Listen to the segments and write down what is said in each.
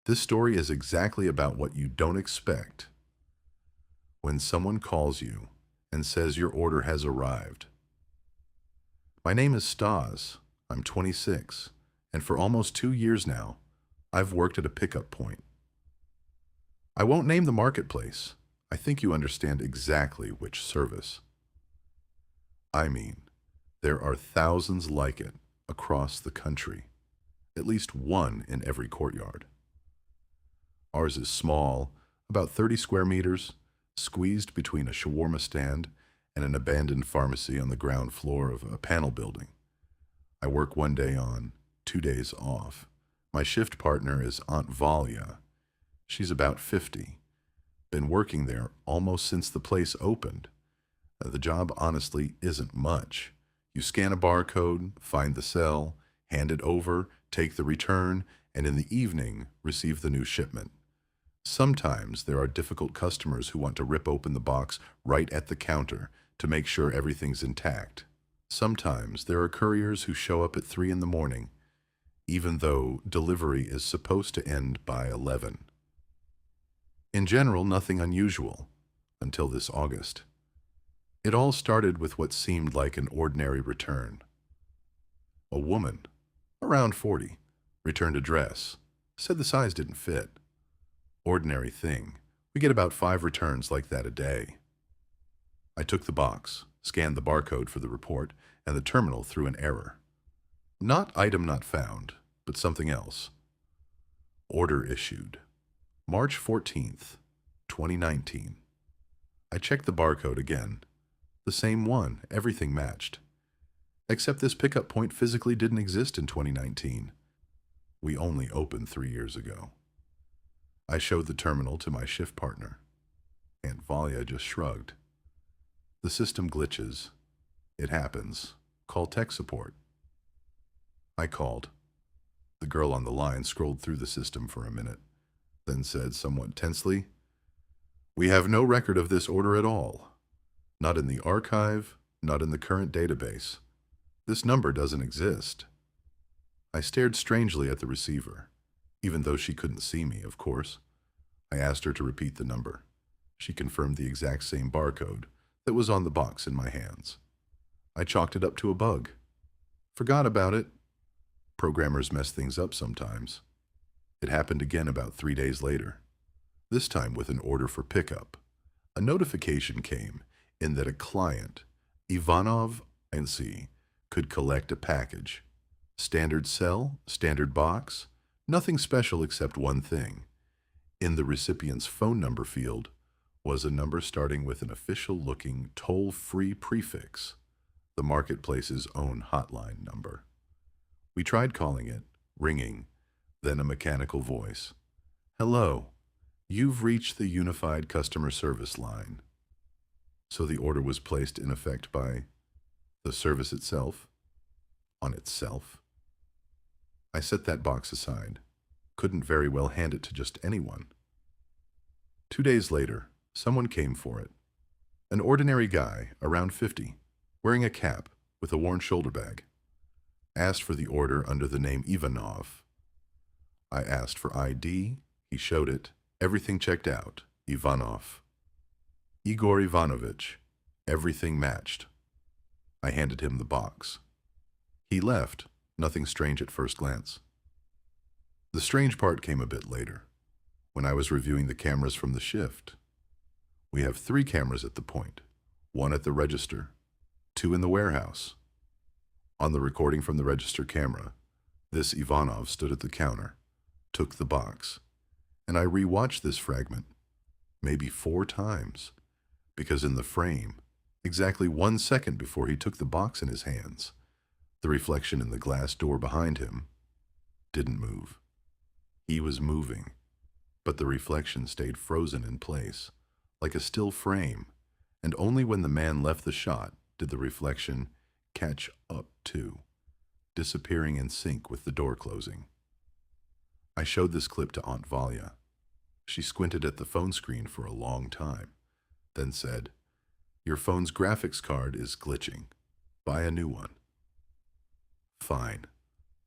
This story is exactly about what you don't expect when someone calls you and says your order has arrived. My name is Stas. I'm 26, and for almost 2 years now, I've worked at a pickup point. I won't name the marketplace. I think you understand exactly which service. I mean, there are thousands like it across the country, at least one in every courtyard. Ours is small, about 30 square meters, squeezed between a shawarma stand and an abandoned pharmacy on the ground floor of a panel building. I work one day on, 2 days off. My shift partner is Aunt Valia. She's about 50. Been working there almost since the place opened. The job honestly isn't much. You scan a barcode, find the cell, hand it over, take the return, and in the evening receive the new shipment. Sometimes there are difficult customers who want to rip open the box right at the counter to make sure everything's intact. Sometimes there are couriers who show up at 3 in the morning, even though delivery is supposed to end by 11. In general, nothing unusual, until this August. It all started with what seemed like an ordinary return. A woman, around 40, returned a dress, said the size didn't fit. Ordinary thing. We get about 5 returns like that a day. I took the box, scanned the barcode for the report, and the terminal threw an error. Not item not found, but something else. Order issued. March 14th, 2019. I checked the barcode again. The same one, everything matched. Except this pickup point physically didn't exist in 2019. We only opened 3 years ago. I showed the terminal to my shift partner. Aunt Valia just shrugged. The system glitches. It happens. Call tech support. I called. The girl on the line scrolled through the system for a minute, then said somewhat tensely, "We have no record of this order at all. Not in the archive, not in the current database. This number doesn't exist." I stared strangely at the receiver, even though she couldn't see me, of course. I asked her to repeat the number. She confirmed the exact same barcode that was on the box in my hands. I chalked it up to a bug. Forgot about it. Programmers mess things up sometimes. It happened again about 3 days later, this time with an order for pickup. A notification came in that a client, Ivanov NC, could collect a package. Standard cell, standard box, nothing special except one thing. In the recipient's phone number field was a number starting with an official-looking toll-free prefix, the marketplace's own hotline number. We tried calling it, ringing, then a mechanical voice. "Hello, you've reached the Unified Customer Service line." So the order was placed in effect by the service itself, on itself. I set that box aside. Couldn't very well hand it to just anyone. 2 days later, someone came for it. An ordinary guy, around 50, wearing a cap with a worn shoulder bag. Asked for the order under the name Ivanov. I asked for ID. He showed it. Everything checked out. Ivanov. Igor Ivanovich. Everything matched. I handed him the box. He left, nothing strange at first glance. The strange part came a bit later, when I was reviewing the cameras from the shift. We have 3 cameras at the point, 1 at the register, 2 in the warehouse. On the recording from the register camera, this Ivanov stood at the counter, took the box, and I rewatched this fragment, maybe 4 times, because in the frame, exactly 1 second before he took the box in his hands, the reflection in the glass door behind him didn't move. He was moving, but the reflection stayed frozen in place, like a still frame, and only when the man left the shot did the reflection catch up too, disappearing in sync with the door closing. I showed this clip to Aunt Valia. She squinted at the phone screen for a long time, then said, "Your phone's graphics card is glitching. Buy a new one." Fine,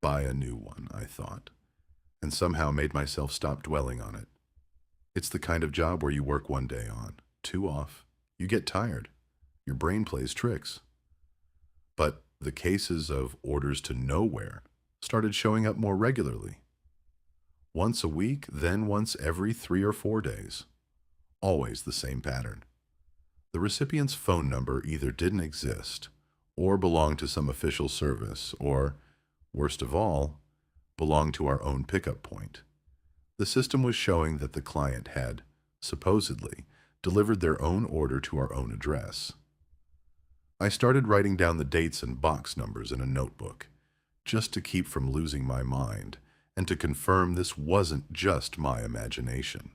buy a new one, I thought, and somehow made myself stop dwelling on it. It's the kind of job where you work one day on, two off, you get tired, your brain plays tricks. But the cases of orders to nowhere started showing up more regularly. Once a week, then once every 3 or 4 days. Always the same pattern. The recipient's phone number either didn't exist, or belonged to some official service, or, worst of all, belonged to our own pickup point. The system was showing that the client had, supposedly, delivered their own order to our own address. I started writing down the dates and box numbers in a notebook, just to keep from losing my mind and to confirm this wasn't just my imagination.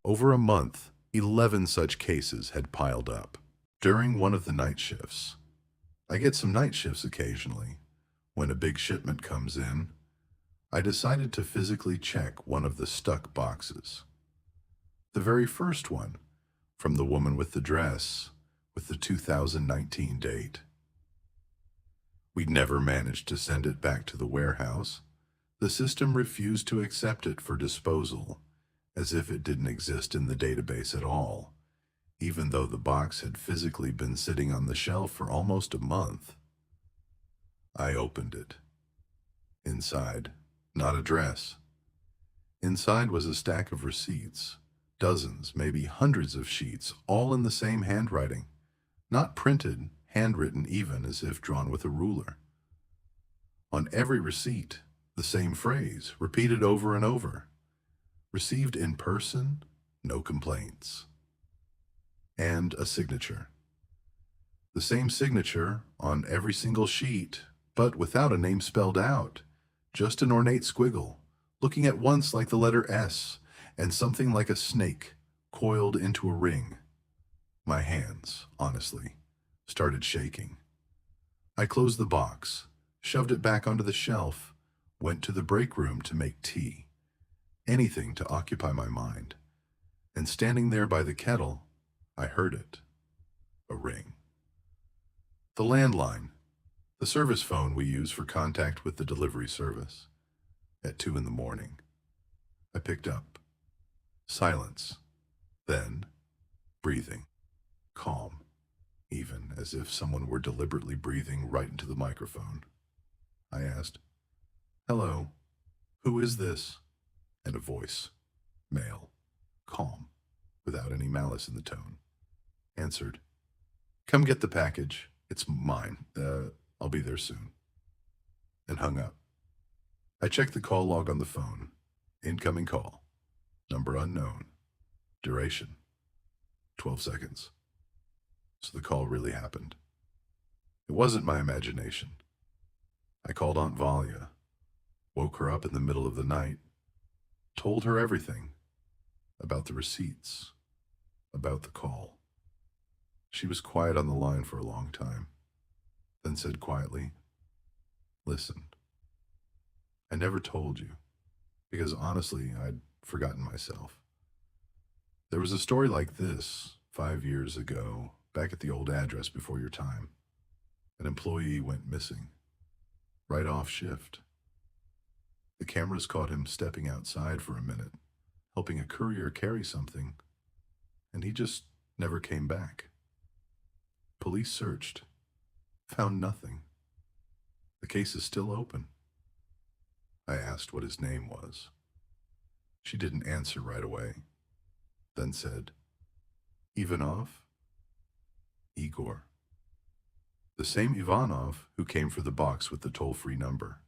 Over a month, 11 such cases had piled up. During one of the night shifts, I get some night shifts occasionally. When a big shipment comes in, I decided to physically check one of the stuck boxes. The very first one, from the woman with the dress, with the 2019 date. We'd never managed to send it back to the warehouse. The system refused to accept it for disposal, as if it didn't exist in the database at all, even though the box had physically been sitting on the shelf for almost a month. I opened it. Inside, not a dress. Inside was a stack of receipts, dozens, maybe hundreds of sheets, all in the same handwriting, not printed, handwritten even as if drawn with a ruler. On every receipt, the same phrase, repeated over and over. Received in person, no complaints. And a signature. The same signature on every single sheet, but without a name spelled out. Just an ornate squiggle, looking at once like the letter S and something like a snake coiled into a ring. My hands, honestly, started shaking. I closed the box, shoved it back onto the shelf, went to the break room to make tea. Anything to occupy my mind. And standing there by the kettle, I heard it. A ring. The landline, the service phone we use for contact with the delivery service. At 2 a.m. I picked up. Silence. Then, breathing. Calm. Even as if someone were deliberately breathing right into the microphone. I asked, "Hello, who is this?" And a voice, male, calm, without any malice in the tone, answered, "Come get the package. It's mine. I'll be there soon." And hung up. I checked the call log on the phone. Incoming call. Number unknown. Duration. 12 seconds. So the call really happened. It wasn't my imagination. I called Aunt Valia, woke her up in the middle of the night, told her everything about the receipts, about the call. She was quiet on the line for a long time, then said quietly, "Listen, I never told you, because honestly, I'd forgotten myself. There was a story like this 5 years ago, back at the old address before your time. An employee went missing, right off shift. The cameras caught him stepping outside for a minute, helping a courier carry something, and he just never came back. Police searched, found nothing. The case is still open." I asked what his name was. She didn't answer right away, then said, "Ivanov?" "Igor." The same Ivanov who came for the box with the toll-free number.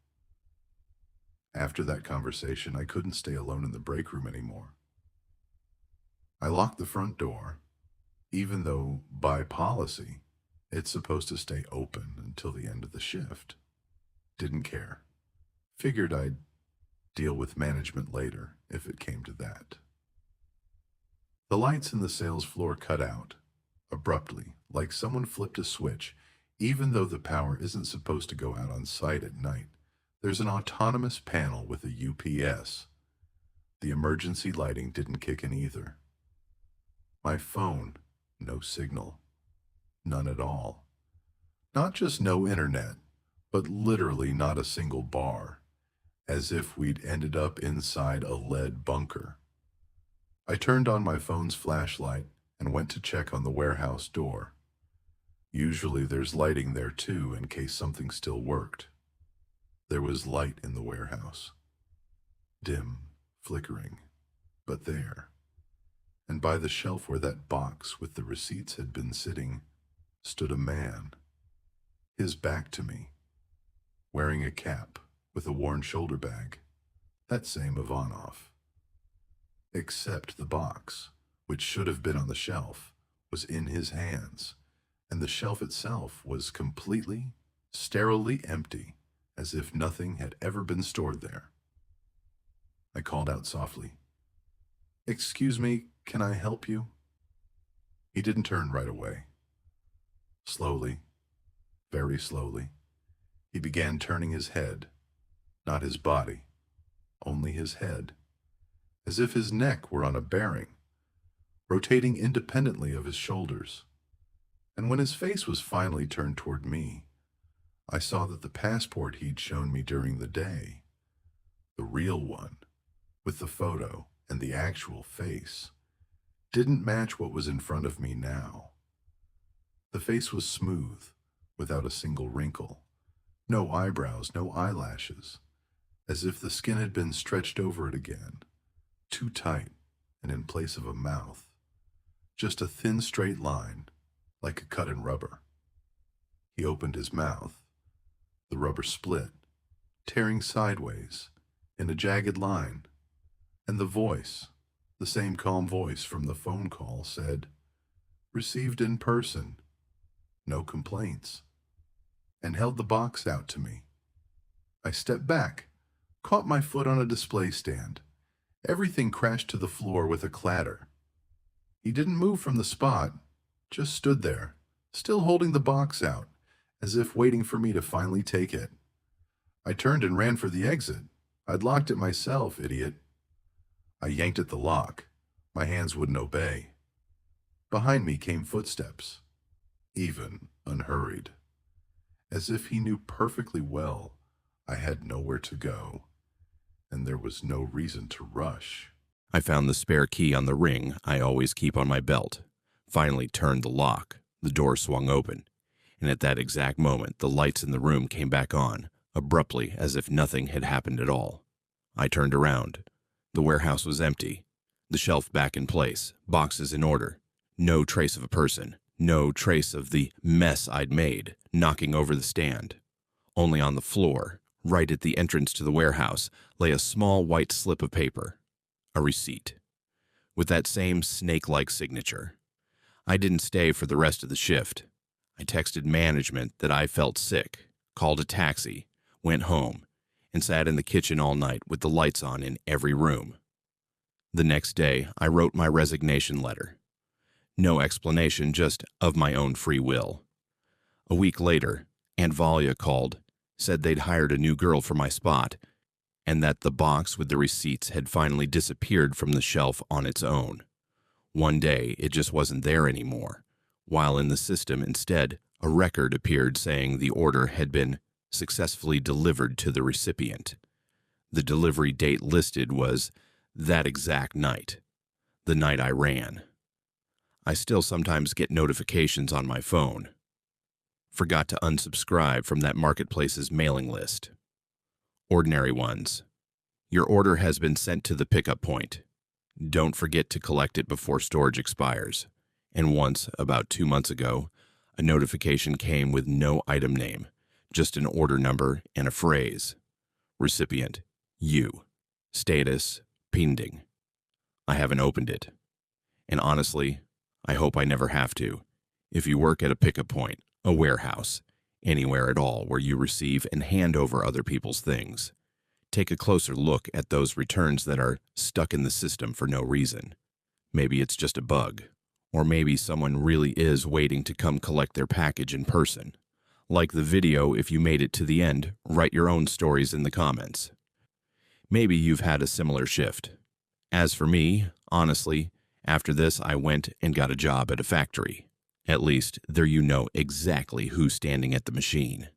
After that conversation, I couldn't stay alone in the break room anymore. I locked the front door, even though, by policy, it's supposed to stay open until the end of the shift. Didn't care. Figured I'd deal with management later, if it came to that. The lights in the sales floor cut out, abruptly, like someone flipped a switch, even though the power isn't supposed to go out on site at night. There's an autonomous panel with a UPS. The emergency lighting didn't kick in either. My phone, no signal. None at all. Not just no internet, but literally not a single bar. as if we'd ended up inside a lead bunker. I turned on my phone's flashlight and went to check on the warehouse door. Usually there's lighting there too in case something still worked. There was light in the warehouse. Dim, flickering, but there. And by the shelf where that box with the receipts had been sitting, stood a man, his back to me, wearing a cap with a worn shoulder bag, that same Ivanov. Except the box, which should have been on the shelf, was in his hands, and the shelf itself was completely, sterilely empty, as if nothing had ever been stored there. I called out softly, "Excuse me, can I help you?" He didn't turn right away. Slowly, very slowly, he began turning his head, not his body, only his head, as if his neck were on a bearing, rotating independently of his shoulders. And when his face was finally turned toward me, I saw that the passport he'd shown me during the day, the real one, with the photo and the actual face, didn't match what was in front of me now. The face was smooth, without a single wrinkle, no eyebrows, no eyelashes, as if the skin had been stretched over it again, too tight and in place of a mouth, just a thin straight line, like a cut in rubber. He opened his mouth. The rubber split, tearing sideways, in a jagged line, and the voice, the same calm voice from the phone call, said, "Received in person, no complaints," and held the box out to me. I stepped back, caught my foot on a display stand. Everything crashed to the floor with a clatter. He didn't move from the spot, just stood there, still holding the box out, as if waiting for me to finally take it. I turned and ran for the exit. I'd locked it myself, idiot. I yanked at the lock. My hands wouldn't obey. Behind me came footsteps, even unhurried, as if he knew perfectly well I had nowhere to go, and there was no reason to rush. I found the spare key on the ring I always keep on my belt, finally turned the lock, the door swung open, and at that exact moment the lights in the room came back on, abruptly as if nothing had happened at all. I turned around. The warehouse was empty, the shelf back in place, boxes in order, no trace of a person, no trace of the mess I'd made, knocking over the stand. Only on the floor, right at the entrance to the warehouse, lay a small white slip of paper, a receipt, with that same snake-like signature. I didn't stay for the rest of the shift. I texted management that I felt sick, called a taxi, went home, and sat in the kitchen all night with the lights on in every room. The next day, I wrote my resignation letter. No explanation, just of my own free will. A week later, Aunt Valia called, said they'd hired a new girl for my spot, and that the box with the receipts had finally disappeared from the shelf on its own. One day, it just wasn't there anymore, while in the system instead, a record appeared saying the order had been successfully delivered to the recipient. The delivery date listed was that exact night, the night I ran. I still sometimes get notifications on my phone. Forgot to unsubscribe from that marketplace's mailing list. Ordinary ones. Your order has been sent to the pickup point. Don't forget to collect it before storage expires. And once, about 2 months ago, a notification came with no item name, just an order number and a phrase. Recipient, you. Status, pending. I haven't opened it. And honestly, I hope I never have to. If you work at a pickup point, a warehouse, anywhere at all where you receive and hand over other people's things, take a closer look at those returns that are stuck in the system for no reason. Maybe it's just a bug, or maybe someone really is waiting to come collect their package in person. Like the video if you made it to the end, write your own stories in the comments. Maybe you've had a similar shift. As for me, honestly, after this I went and got a job at a factory. At least, there you know exactly who's standing at the machine.